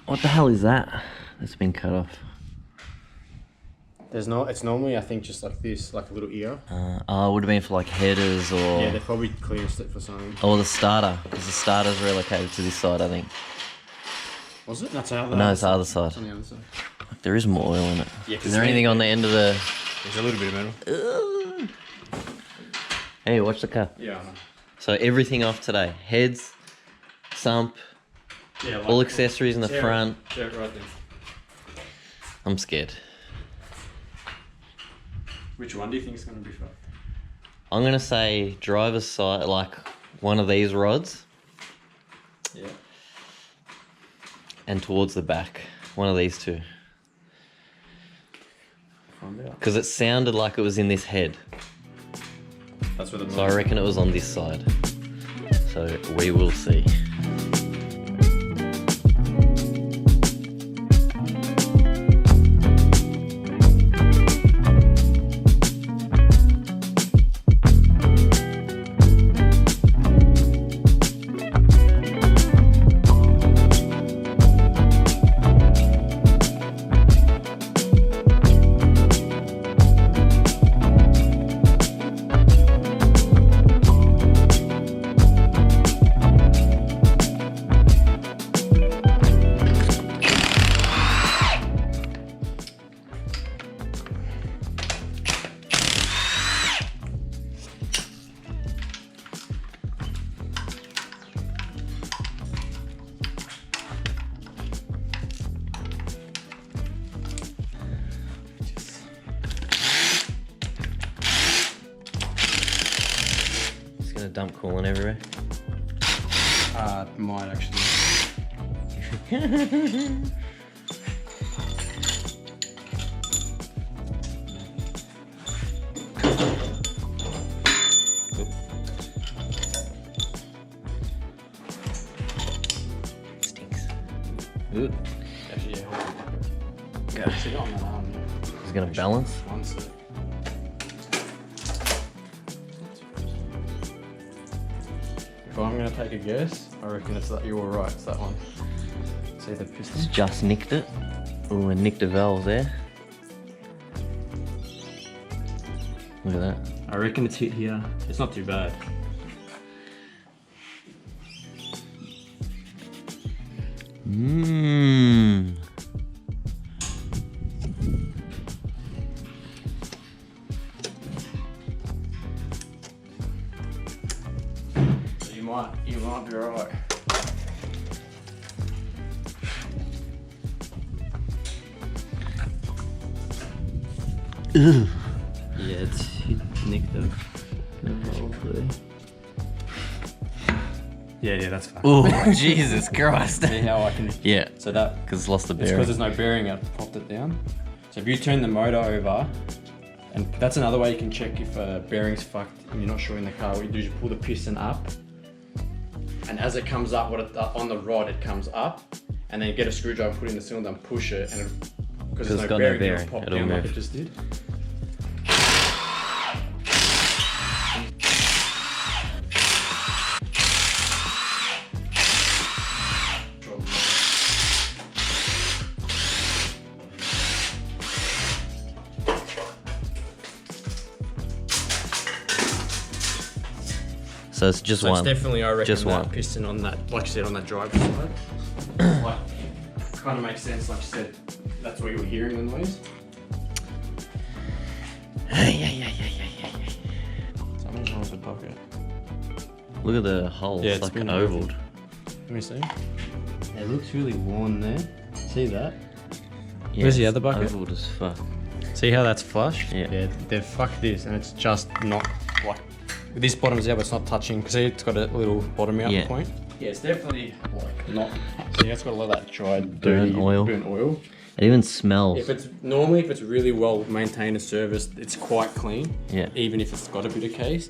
What the hell is that? That's been cut off. There's no. It's normally I think just like this, like a little ear. Oh, it would have been for like headers or... Yeah, they probably cleansed it for something. Or the starter, because the starter's relocated to this side, I think. Was it? That's the other. No, it's the other side. It's on the other side. There is more oil in it. Yeah, is there anything on the end of the... There's a little bit of metal. Hey, watch the car. Yeah. So everything off today. Heads, sump, Yeah. Like, all accessories in the front. Yeah, right there. I'm scared. Which one do you think is going to be fucked? I'm going to say driver's side, like one of these rods. Yeah. And towards the back, one of these two. Find out. Because it sounded like it was in this head. That's where the. So I reckon it was on this side. So we will see. Gonna dump coolant everywhere. Might actually. Stinks. Ooh. Actually, yeah. Go. Sit on that arm. It's gonna balance. One sec. If I'm gonna take a guess, I reckon it's that. You were right. It's that one. See the piston? It's just nicked it. Ooh, and nicked a valve there. Look at that. I reckon it's hit here. It's not too bad. Mmm. So you might be right. Ugh. Yeah, it's nicked the valve there. Yeah, that's fine. Oh, Jesus Christ. See how I can. Yeah, So that. because it's lost the It's bearing. because there's no bearing, I popped it down. So if you turn the motor over, and that's another way you can check if a bearing's fucked and you're not sure in the car, what you do is you pull the piston up, and as it comes up, on the rod it comes up, and then you get a screwdriver, put it in the cylinder and push it, and because there's it's no got no bearing, bearing, it'll pop it'll down like move. it just did. So it's just So one. it's definitely, I reckon, Just that one. piston on that, like you said, on that driver's side. Like, kind of makes sense, like you said, that's where you were hearing the noise. Something's wrong with the bucket. Look at the hole. Yeah, it's it's like been ovaled. Let me see. It looks really worn there. See that? Yeah, Where's the it's other bucket? Ovaled as fuck. See how that's flush? Yeah. They've fucked this, and it's just not like this bottom's out, but it's not touching. See, it's got a little bottom out Yeah. point. Yeah, it's definitely like not. See, it's got a lot of that dried, dirty, Burnt oil. Burnt oil. It even smells. If it's really well maintained and serviced, it's quite clean. Yeah. Even if it's got a bit of case.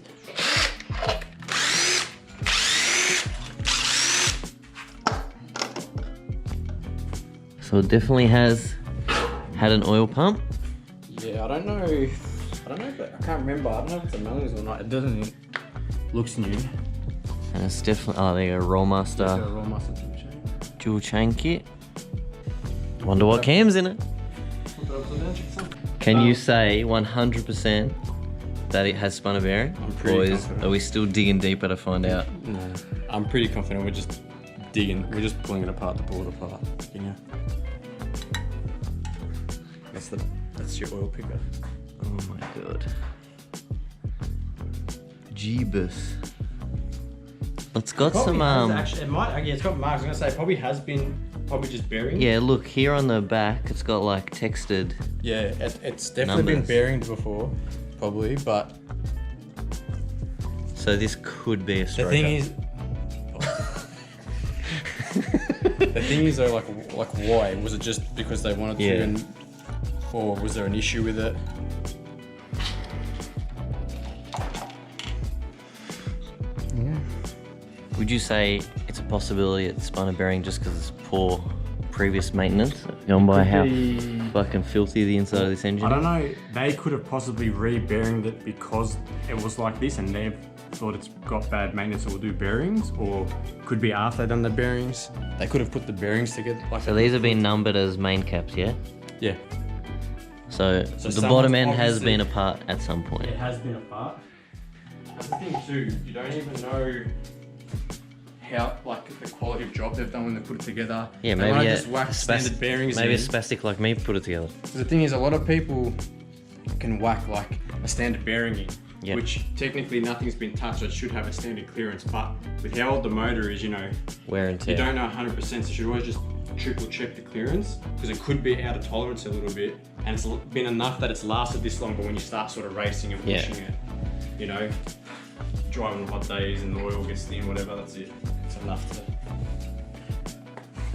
So it definitely has had an oil pump. Yeah, I don't know. But I can't remember. I don't know if it's a Mellings or not. It doesn't. Looks new. And it's definitely, oh, there you go, Rollmaster Rollmaster dual chain kit. Wonder what cam's in it. Flip it upside down, check this out. Can you say 100% that it has spun a bearing? I'm pretty confident. Are we still digging deeper to find out? No, I'm pretty confident we're just digging, we're just pulling it apart to pull it apart, you know. That's your oil picker. Oh my god. Jeebus. It's got some Actually, it might. Yeah, it's got marks. I was gonna say, it probably has been, probably just bearing. yeah, look here on the back, it's got like textured. Yeah, it's definitely been bearinged before, probably, but So this could be a the stroker. thing is, the thing is though, like why? Was it just because they wanted Yeah. to, or was there an issue with it? Would you say it's a possibility it spun a bearing just because it's poor previous maintenance? Gone by how fucking filthy the inside of this engine I don't is? know, they could have possibly re-bearinged it because it was like this and they've thought it's got bad maintenance or will do bearings, or Could be after they done the bearings. They could have put the bearings together. Like So these have been numbered as main caps, yeah? yeah. So the someone's bottom end has obviously- been apart at some point. it has been apart. That's the thing too. You don't even know how, like, the quality of job they've done when they put it together. Yeah, They maybe might a just whack standard bearings maybe a in. spastic like me put it together. 'Cause the thing is, a lot of people can whack like a standard bearing in, Yeah. which technically nothing's been touched, so it should have a standard clearance. But with how old the motor is, you know, Wear and tear. you don't know 100%, so you should always just triple check the clearance, because it could be out of tolerance a little bit, and it's been enough that it's lasted this long, but when you start sort of racing and Yeah. pushing it, you know, driving on hot days and the oil gets thin, whatever, that's it. It's enough to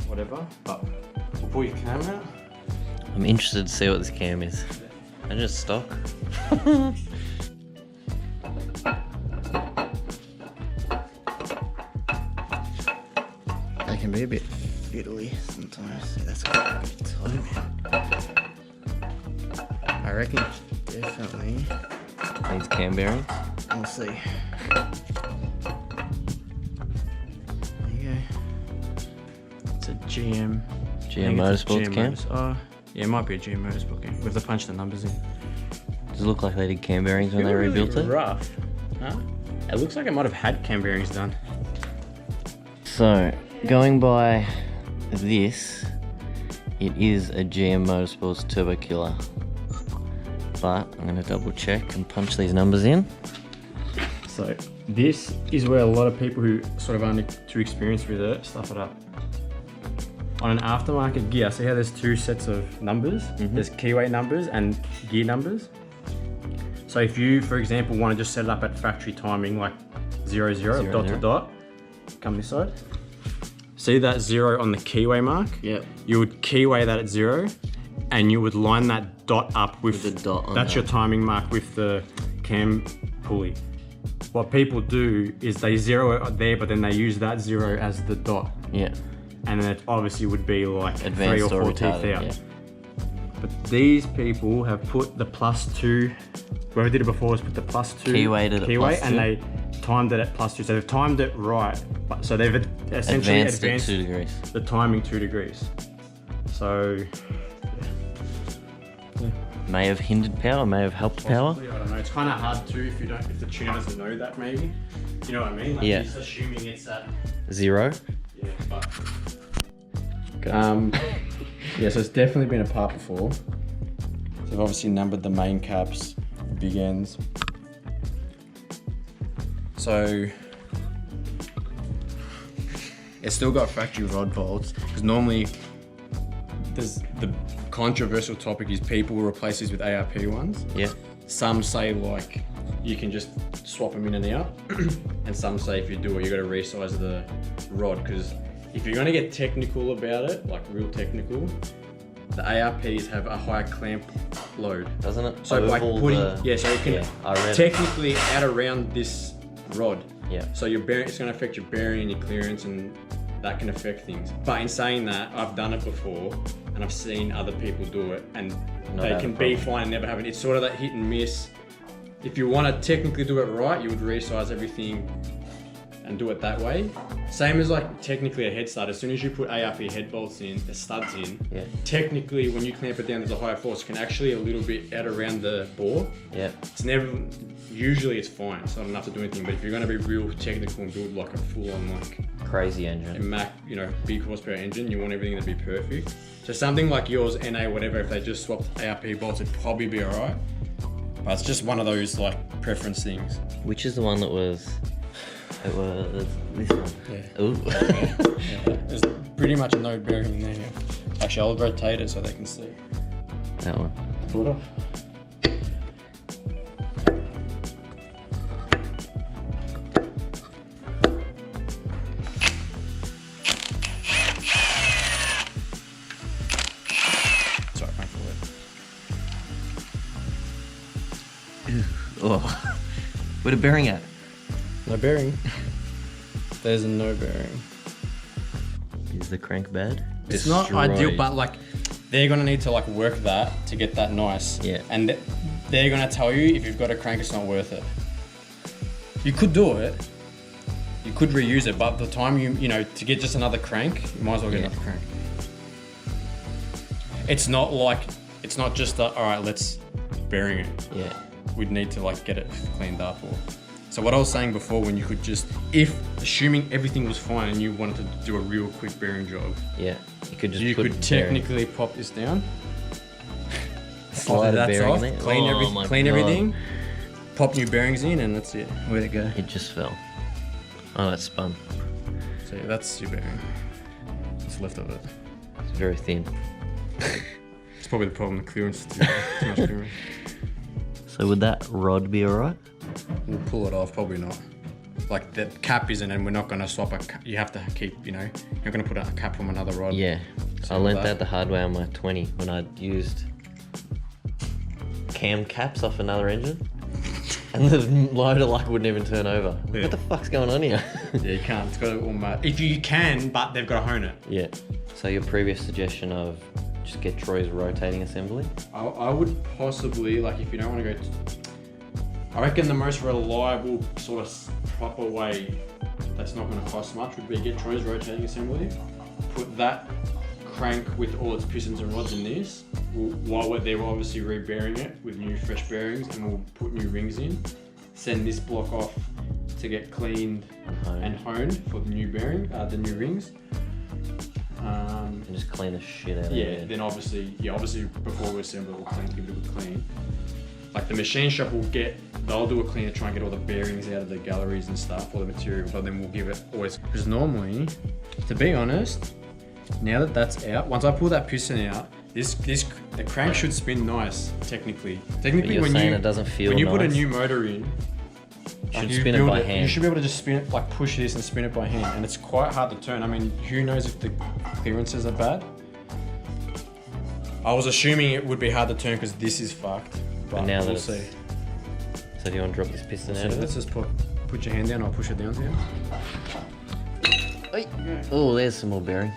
whatever, but we'll pull your cam out. I'm interested to see what this cam is. I just stock. They can be a bit fiddly sometimes. Yeah, that's a bit tight. I reckon definitely. These cam bearings. We'll see. There you go. It's a GM. GM Motorsports cam. Oh, yeah, it might be a GM Motorsport cam. We have to punch the numbers in. Does it look like they did cam bearings when they rebuilt it? Rough, huh? It looks like it might have had cam bearings done. So, going by this, it is a GM Motorsports Turbo Killer. But I'm going to double check and punch these numbers in. So this is where a lot of people who sort of aren't too experienced with it stuff it up. On an aftermarket gear, see how there's two sets of numbers? There's keyway numbers and gear numbers. So if you, for example, want to just set it up at factory timing, like 0, 0, dot to dot, come this side. See that 0 on the keyway mark? Yep. You would keyway that at 0, and you would line that dot up with the dot on that's that. your timing mark with the cam pulley. What people do is they zero it there, but then they use that 0 as the dot, Yeah. and then it obviously would be like 3 Advanced or or 4 teeth retarded, out. yeah. But these people have put the +2. Whoever did it before was put the +2 Keywayed it at keyway, +2. and they timed it at +2. So they've timed it right, but so they've essentially Advanced at advanced 2 degrees. the timing 2 degrees. So May have hindered power, may have helped power. possibly, I don't know. It's kind of hard to if the tuner doesn't know that, maybe. You know what I mean? Like Yeah. He's assuming it's at 0. yeah, but yeah. So it's definitely been apart before. So they've obviously numbered the main caps, the big ends. So it's still got factory rod bolts, because normally there's the controversial topic is people will replace these with ARP ones. Yeah. Some say like you can just swap them in and out, and some say if you do it, you got to resize the rod, because if you're gonna get technical about it, like real technical, the ARPs have a higher clamp load. Doesn't it? So by Oval putting, the- yeah, so you can Yeah, I read it. technically add around this rod. Yeah. So your bearing, it's gonna affect your bearing and your clearance, and that can affect things. But in saying that, I've done it before, and I've seen other people do it, and Not they have can a be problem. fine and never have it. It's sort of that hit and miss. If you want to technically do it right, you would resize everything and do it that way. Same as like technically a head stud. As soon as you put ARP head bolts in, the studs in, Yeah. technically when you clamp it down, there's a higher force. It can actually a little bit out around the bore. Yeah. It's never, usually it's fine, so I don't have to do anything. But if you're gonna be real technical and build like a full on like Crazy a engine. Mac, you know, big horsepower engine, you want everything to be perfect. So something like yours, NA, whatever, if they just swapped ARP bolts, it'd probably be alright. But it's just one of those like preference things. Which is the one that was? It was this one. Yeah. Ooh. Yeah. There's pretty much no bearing in there. Actually, I'll rotate it so they can see. That one. Pull it off. Sorry, I can't Oh. Where the bearing at? No bearing. There's no bearing. Is the crank bad? It's not ideal, but like they're gonna need to like work that to get that nice. Yeah. And they're gonna tell you if you've got a crank, it's not worth it. You could do it. You could reuse it, but the time you know to get just another crank, you might as well get another crank. It's not just that. All right, let's bearing it. Yeah. We'd need to like get it cleaned up or. So what I was saying before, when you could just, if assuming everything was fine and you wanted to do a real quick bearing job, Yeah. You could just you put could technically pop this down, slide a that's bearing off, in there. clean, Oh my clean God. everything, pop new bearings in, and that's it. Where'd it go? It just fell. Oh, it's spun. So yeah, that's your bearing. What's left of it. It's very thin. It's probably the problem. The clearance is too much clearance. So would that rod be alright? We'll pull it off. Probably not. Like the cap isn't, and we're not gonna swap a. You have to keep. You know, you're gonna put a cap from another rod. Yeah. So I learnt that- that the hard way on my 20 when I used cam caps off another engine. And the loader like wouldn't even turn over. Yeah. What the fuck's going on here? Yeah, you can't. It's got to all mud. If you can, but they've got to hone it. Yeah. So your previous suggestion of just get Troy's rotating assembly? I would possibly, like, if you don't want to go. I reckon the most reliable sort of proper way that's not going to cost much would be get Troy's rotating assembly, put that crank with all its pistons and rods in this, while they're obviously re-bearing it with new fresh bearings, and we'll put new rings in, send this block off to get cleaned and honed for the new bearing, the new rings. And just clean the shit out of Yeah, it. then obviously before we assemble it, we'll give it a good clean. Like the machine shop they'll do a clean to try and get all the bearings out of the galleries and stuff, all the material, but then we'll give it always, because normally, to be honest, now that that's out, once I pull that piston out, the crank should spin nice, technically. Technically, you're when saying you it doesn't feel when you put a nice? new motor in, Should you spin it build by hand. You should be able to just spin it, like push this and spin it by hand, and it's quite hard to turn. I mean, who knows if the clearances are bad? I was assuming it would be hard to turn because this is fucked, but now that we'll it's- see. So do you want to drop this piston out of Let's it? just put your hand down. I'll push it down to you. Oh, there's some more bearing.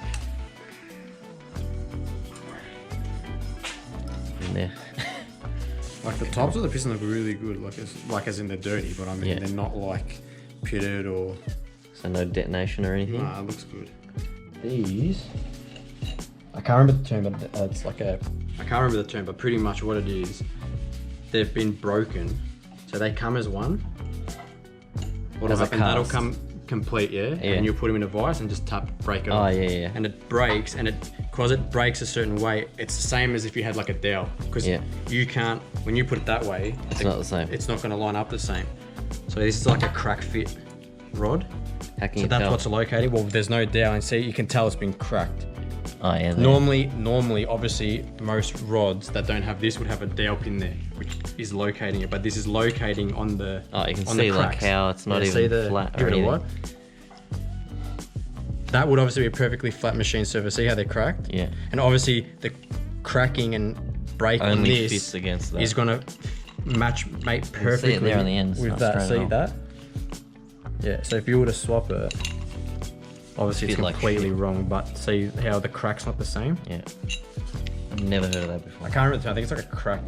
In there. Like the tops of the piston look really good, like as in they're dirty, but I mean Yeah. they're not like pitted or. So no detonation or anything? Nah, it looks good. These, I can't remember the term, but it's like I can't remember the term, but pretty much what it is, they've been broken, so they come as one. As a And that'll cast. come complete, yeah. And you put them in a vise and just break it Oh, off. yeah. And it breaks, and because it breaks a certain way, it's the same as if you had like a dowel, because Yeah. you can't, when you put it that way, It's not the same. it's not going to line up the same. So this is like a crack fit rod. How can So you that's tell? what's located. Well, there's no dowel, and see, you can tell it's been cracked. Oh, yeah. there. Normally, obviously, most rods that don't have this would have a dowel pin there, which is locating it. But this is locating on the. Oh, you can on see the like cracks. how it's not Yeah, even see the, flat or give it a anything. what? That would obviously be a perfectly flat machine surface. See how they're cracked? Yeah. And obviously, the cracking and break on Only this fits against that. is gonna mate perfectly it there on the end, it's with not that. straight See at that? Yeah. So if you were to swap it, obviously it's Fit like completely shit. wrong. But see how the crack's not the same? Yeah. I've never heard of that before. I can't remember. I think it's like a crack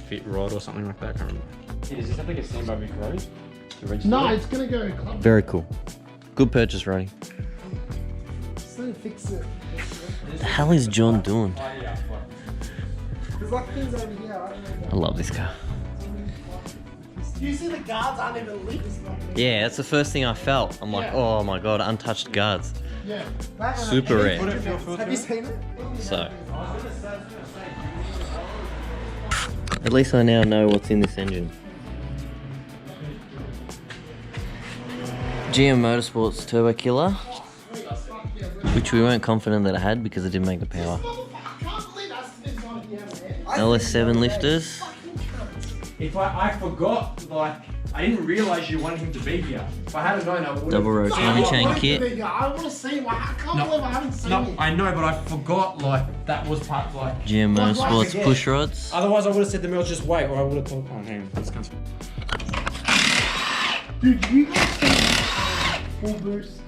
fit rod or something like that. I can't remember. Does this have to get seen by Vic Rose to register? No, it's gonna go club. Very cool. Good purchase, Ronnie. So fix it. What the hell is John doing? There's like things over here. I don't know. I love this car. You see the guards aren't even lit. Yeah, that's the first thing I felt. I'm like, Yeah. oh my god, untouched guards. Yeah. That and Super rare. Have you seen it? So, at least I now know what's in this engine. GM Motorsports Turbo Killer, which we weren't confident that it had because it didn't make the power. LS7 lifters. If I forgot, like, I didn't realise you wanted him to be here. If I had known, I would have. Double row timing chain kit. I want to see. I can't believe I haven't seen No, it. I know, but I forgot, like, that was part, like... GM Motorsports push rods. Otherwise, I would have said the mill just wait, or I would have told... Oh, hang on, this comes... Dude, you guys see full boost?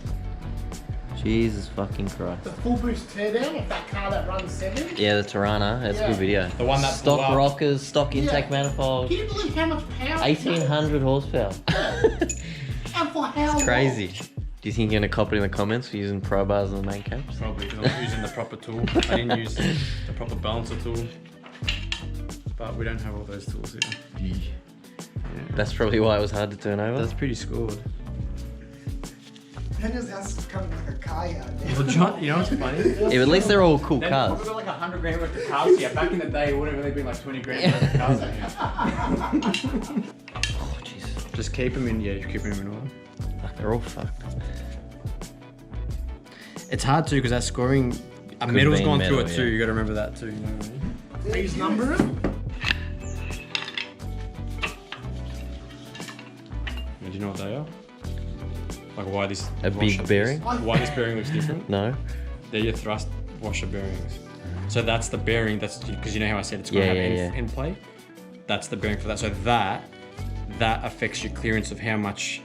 Jesus fucking Christ. The full boost teardown of that car that runs 7? Yeah, the Tirana. That's a good video. The one that blew Stock up. rockers, stock intake Yeah. manifold. Can you believe how much power? 1800 horsepower. And for how long? Crazy. Do you think you're gonna cop it in the comments for using pro bars on the main caps? Probably, because I'm using the proper tool. I didn't use the proper balancer tool. But we don't have all those tools here. That's probably why it was hard to turn over. That's pretty scored. Daniel's house is becoming like a car yard. Well, John, you know what's funny? Yeah, but at least they're all cool Then cars. we've got like 100 grand worth of cars here. Back in the day, it would have really been like 20 grand worth of cars in here. Oh, Jesus. Just keep them in, yeah, keep them in order. Fuck, they're all fucked. It's hard too because that scoring, a Could metal's be gone through metal, it too. yeah. You got to remember that too. You know what I mean? Please number it. Do you know what they are? Like why this A big washer- bearing? Why this bearing looks different? No? They're your thrust washer bearings. So that's the bearing. That's because you know how I said it's going to have end play. That's the bearing for that. So that affects your clearance of how much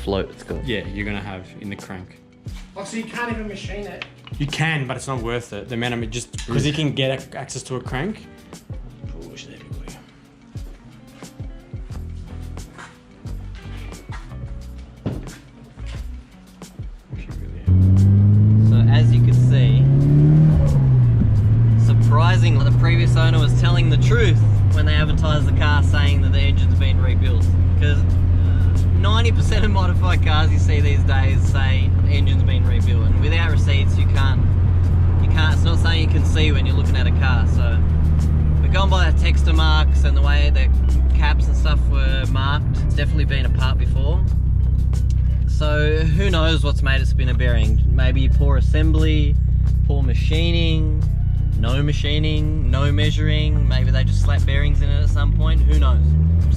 Float, it's got. you're gonna have in the crank. Like, so you can't even machine it. You can, but it's not worth it. The amount of just because you can get access to a crank. Push there, boy. So as you can see, surprisingly, the previous owner was telling the truth when they advertised the car saying that the engine's been rebuilt. Because 90% of modified cars you see these days say the engine's been rebuilt, and without receipts you can't, it's not something you can see when you're looking at a car. So we're going by the texture marks and the way the caps and stuff were marked. It's definitely been apart before. So who knows what's made it spin a bearing? Maybe poor assembly, poor machining, no measuring, maybe they just slapped bearings in it at some point, who knows?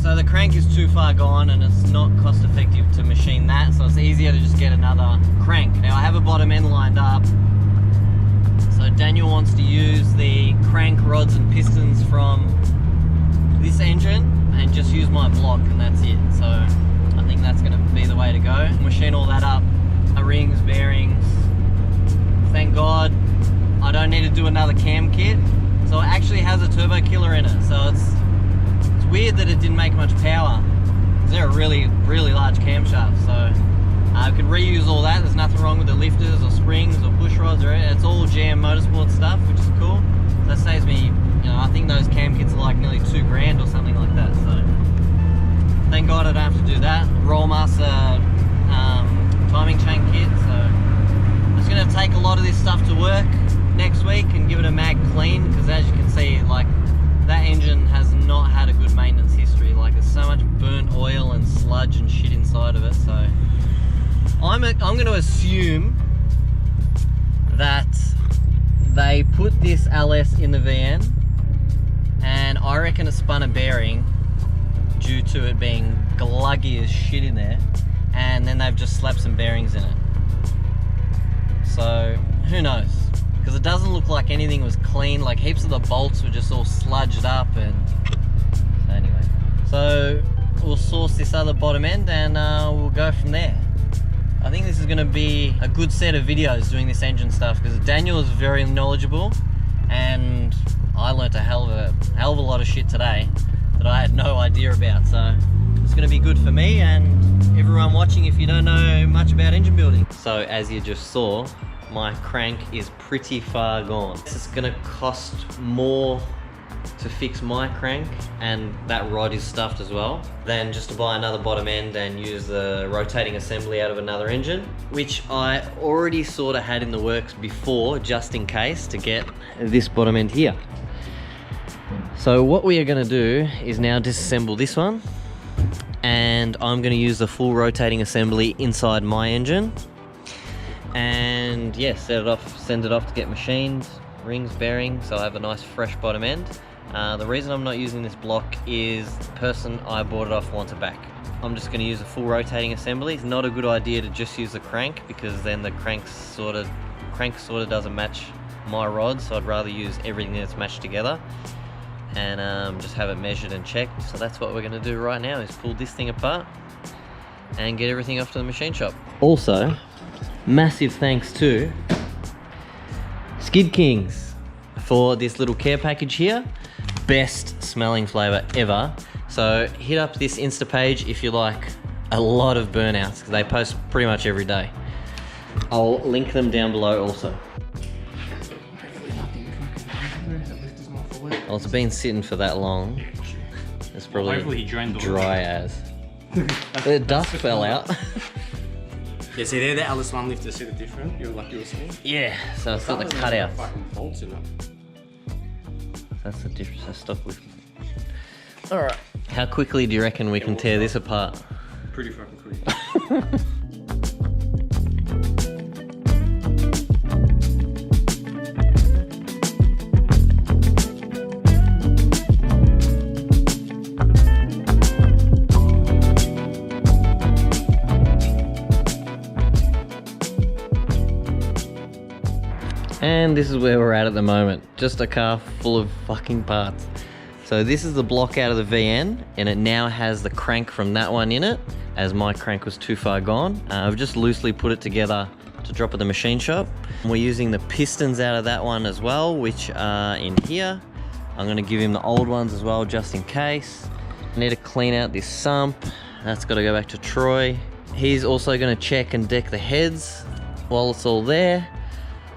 So the crank is too far gone and it's not cost effective to machine that, so it's easier to just get another crank. Now I have a bottom end lined up, so Daniel wants to use the crank rods and pistons from this engine and just use my block, and that's it. So I think that's going to be the way to go. Machine all that up, rings, bearings. Thank God I don't need to do another cam kit. So it actually has a turbo killer in it. So it's weird that it didn't make much power. They're a really large camshaft. So I could reuse all that. There's nothing wrong with the lifters or springs or push rods or anything. It's all GM Motorsport stuff, which is cool. So that saves me, you know, I think those cam kits are like nearly 2 grand or something like that. So thank God I don't have to do that. Rollmaster timing chain kit. So I'm just gonna take a lot of this stuff to work next week and give it a mag clean, because as you can see, like, that engine has not had a good maintenance history. Like, there's so much burnt oil and sludge and shit inside of it. So I'm gonna assume that they put this LS in the VN, and I reckon it spun a bearing due to it being gluggy as shit in there, and then they've just slapped some bearings in it. So who knows, because it doesn't look like anything was clean. Like, heaps of the bolts were just all sludged up, and so anyway, so we'll source this other bottom end and we'll go from there. I think this is going to be a good set of videos doing this engine stuff, because Daniel is very knowledgeable and I learnt a hell of a lot of shit today that I had no idea about. So It's gonna be good for me and everyone watching if you don't know much about engine building. So as you just saw, my crank is pretty far gone. This is gonna cost more to fix my crank, and that rod is stuffed as well, than just to buy another bottom end and use the rotating assembly out of another engine, which I already sort of had in the works before, just in case, to get this bottom end here. So what we are going to do is now disassemble this one, and I'm going to use the full rotating assembly inside my engine, and yeah, send it off to get machined, rings, bearings, so I have a nice fresh bottom end. The reason I'm not using this block is the person I bought it off wants it back. I'm just going to use a full rotating assembly. It's not a good idea to just use the crank, because then the crank sort of doesn't match my rod, so I'd rather use everything that's matched together and just have it measured and checked. So that's what we're going to do right now, is pull this thing apart and get everything off to the machine shop. Also, massive thanks to Skid Kings for this little care package here. Best smelling flavor ever. So hit up this Insta page if you like a lot of burnouts, because they post pretty much every day. I'll link them down below also. Well, it's been sitting for that long. It's probably Hopefully he drained the dry as. The dust fell out. Yeah, see there, the LS1 lifter, see the difference? You were saying? Yeah, so it's got the cutouts. Fucking bolts in it. That's the difference. That's stock with. All right. How quickly do you reckon we can tear this apart? Pretty fucking quick. And this is where we're at the moment. Just a car full of fucking parts. So this is the block out of the VN, and it now has the crank from that one in it, as my crank was too far gone. I've just loosely put it together to drop at the machine shop. We're using the pistons out of that one as well, which are in here. I'm gonna give him the old ones as well, just in case. I need to clean out this sump. That's gotta go back to Troy. He's also gonna check and deck the heads while it's all there.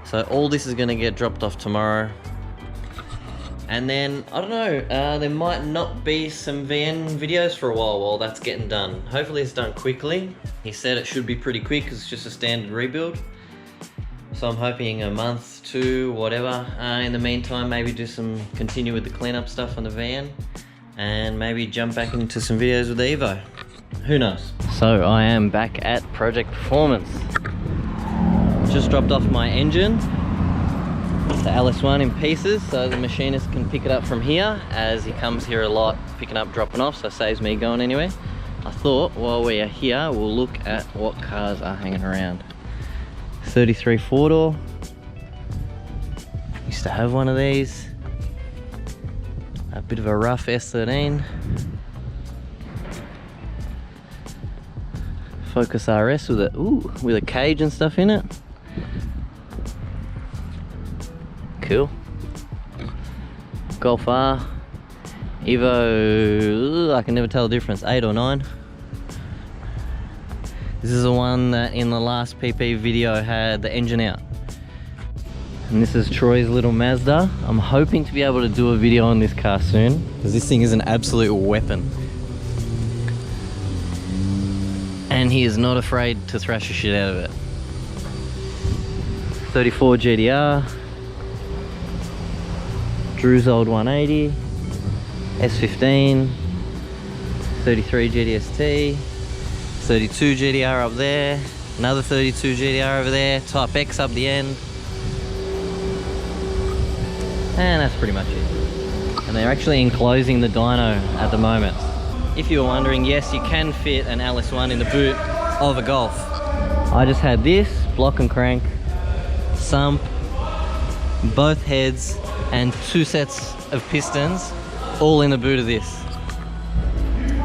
So all this is gonna get dropped off tomorrow. And then, I don't know, there might not be some VN videos for a while that's getting done. Hopefully it's done quickly. He said it should be pretty quick because it's just a standard rebuild. So I'm hoping a month, 2, whatever. In the meantime, maybe continue with the cleanup stuff on the van, and maybe jump back into some videos with the Evo. Who knows? So I am back at Project Performance. Just dropped off my engine, the LS1 in pieces, so the machinist can pick it up from here, as he comes here a lot picking up, dropping off, so it saves me going anywhere. I thought while we are here, we'll look at what cars are hanging around. 33 4-door. Used to have one of these. A bit of a rough S13. Focus RS with a cage and stuff in it. Cool. Golf R. Evo, I can never tell the difference, 8 or 9. This is the one that in the last PP video had the engine out. And this is Troy's little Mazda. I'm hoping to be able to do a video on this car soon, because this thing is an absolute weapon. And he is not afraid to thrash the shit out of it. 34 GDR. Drew's old 180. S15. 33 GDST. 32 GDR up there. Another 32 GDR over there. Type X up the end. And that's pretty much it. And they're actually enclosing the dyno at the moment. If you were wondering, yes, you can fit an LS1 in the boot of a Golf. I just had this, block and crank, sump, both heads, and 2 sets of pistons, all in the boot of this.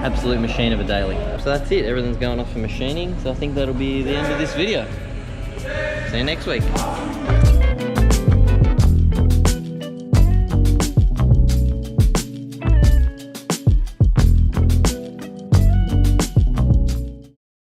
Absolute machine of a daily. So that's it, everything's going off for machining, so I think that'll be the end of this video. See you next week.